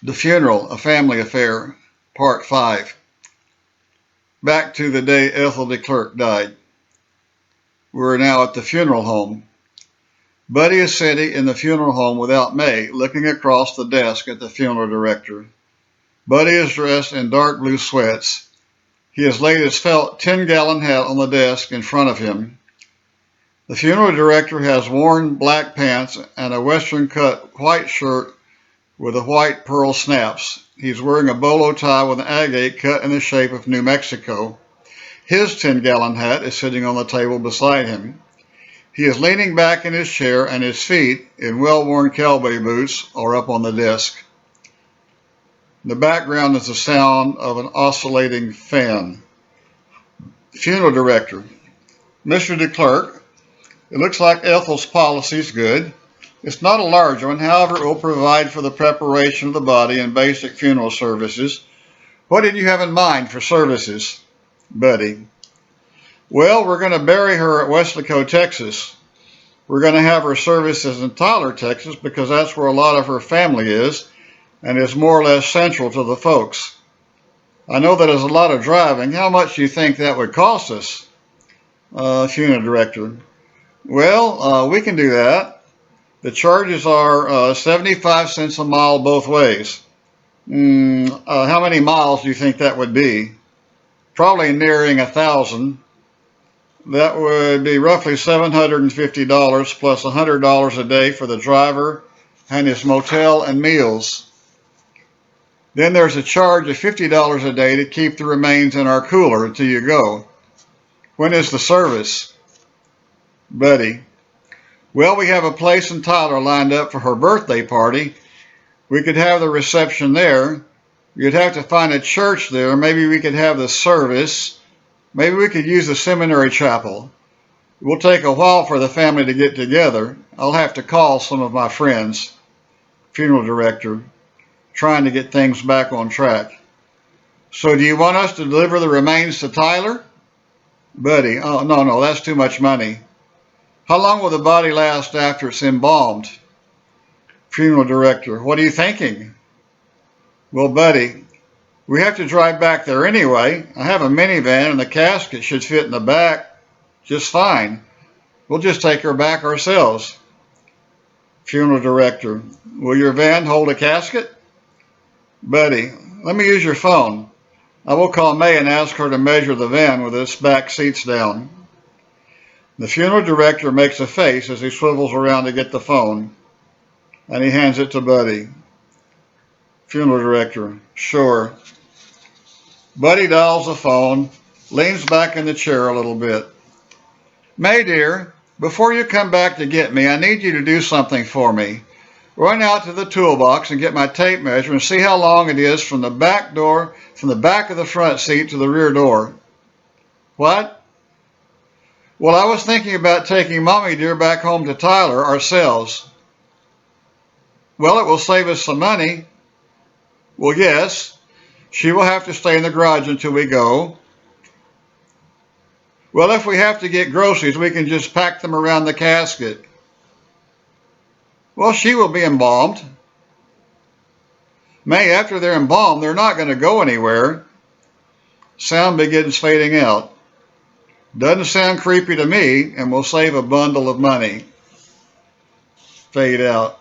The Funeral, A Family Affair, Part 5. Back to the day Ethel de Klerk died. We're now at the funeral home. Buddy is sitting in the funeral home without May, looking across the desk at the funeral director. Buddy is dressed in dark blue sweats. He has laid his felt 10-gallon hat on the desk in front of him. The funeral director has worn black pants and a western-cut white shirt with the white pearl snaps. He's wearing a bolo tie with an agate cut in the shape of New Mexico. His 10-gallon hat is sitting on the table beside him. He is leaning back in his chair and his feet, in well-worn cowboy boots, are up on the desk. In the background is the sound of an oscillating fan. Funeral director. Mr. de Klerk, it looks like Ethel's policy is good. It's not a large one, however, it will provide for the preparation of the body and basic funeral services. What did you have in mind for services? Buddy. Well, we're going to bury her at Weslaco, Texas. We're going to have her services in Tyler, Texas, because that's where a lot of her family is, and is more or less central to the folks. I know that is a lot of driving. How much do you think that would cost us? Funeral director. Well, we can do that. The charges are 75 cents a mile both ways. How many miles do you think that would be? Probably nearing 1,000. That would be roughly $750 plus $100 a day for the driver and his motel and meals. Then there's a charge of $50 a day to keep the remains in our cooler until you go. When is the service? Buddy. Well, we have a place in Tyler lined up for her birthday party. We could have the reception there. You'd have to find a church there. Maybe we could have the service. Maybe we could use the seminary chapel. It will take a while for the family to get together. I'll have to call some of my friends. Funeral director, trying to get things back on track. So do you want us to deliver the remains to Tyler? Buddy, oh, no, that's too much money. How long will the body last after it's embalmed? Funeral director, what are you thinking? Well, Buddy, we have to drive back there anyway. I have a minivan and the casket should fit in the back just fine. We'll just take her back ourselves. Funeral director, will your van hold a casket? Buddy, let me use your phone. I will call May and ask her to measure the van with its back seats down. The funeral director makes a face as he swivels around to get the phone, and he hands it to Buddy. Funeral director, sure. Buddy dials the phone, leans back in the chair a little bit. May, dear, before you come back to get me, I need you to do something for me. Run out to the toolbox and get my tape measure and see how long it is from the back door, from the back of the front seat to the rear door. What? Well, I was thinking about taking Mommy dear back home to Tyler ourselves. Well, it will save us some money. Well, yes. She will have to stay in the garage until we go. Well, if we have to get groceries, we can just pack them around the casket. Well, she will be embalmed. May, after they're embalmed, they're not going to go anywhere. Sound begins fading out. Doesn't sound creepy to me, and will save a bundle of money. Fade out.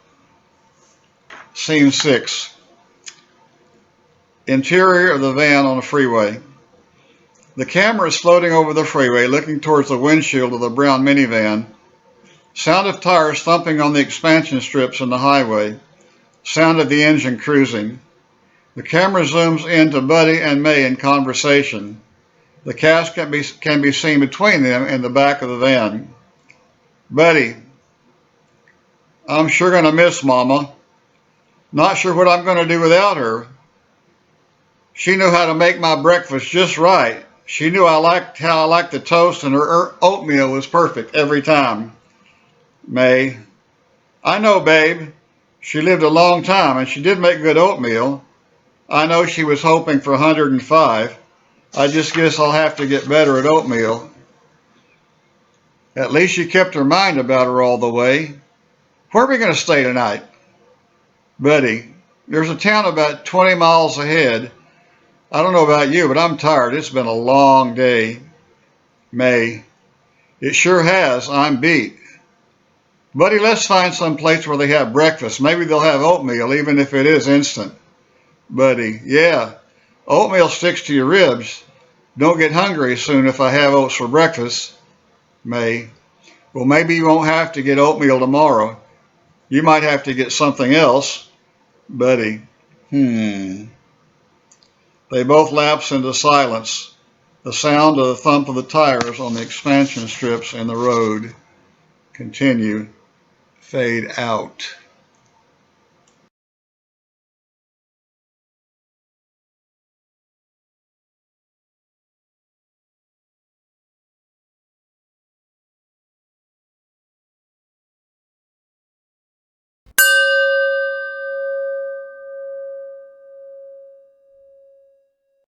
Scene 6. Interior of the van on a freeway. The camera is floating over the freeway, looking towards the windshield of the brown minivan. Sound of tires thumping on the expansion strips in the highway. Sound of the engine cruising. The camera zooms into Buddy and May in conversation. The casket can be seen between them in the back of the van. Buddy, I'm sure going to miss Mama. Not sure what I'm going to do without her. She knew how to make my breakfast just right. She knew how I liked the toast, and her oatmeal was perfect every time. May, I know, babe. She lived a long time, and she did make good oatmeal. I know she was hoping for 105. I just guess I'll have to get better at oatmeal. At least she kept her mind about her all the way. Where are we going to stay tonight? Buddy, There's a town about 20 miles ahead. I don't know about you, but I'm tired. It's been a long day. May. It sure has. I'm beat. Buddy, let's find some place where they have breakfast. Maybe they'll have oatmeal, even if it is instant. Buddy, yeah. Oatmeal sticks to your ribs. Don't get hungry soon if I have oats for breakfast. May. Well, maybe you won't have to get oatmeal tomorrow. You might have to get something else. Buddy. They both lapse into silence. The sound of the thump of the tires on the expansion strips in the road continue. Fade out.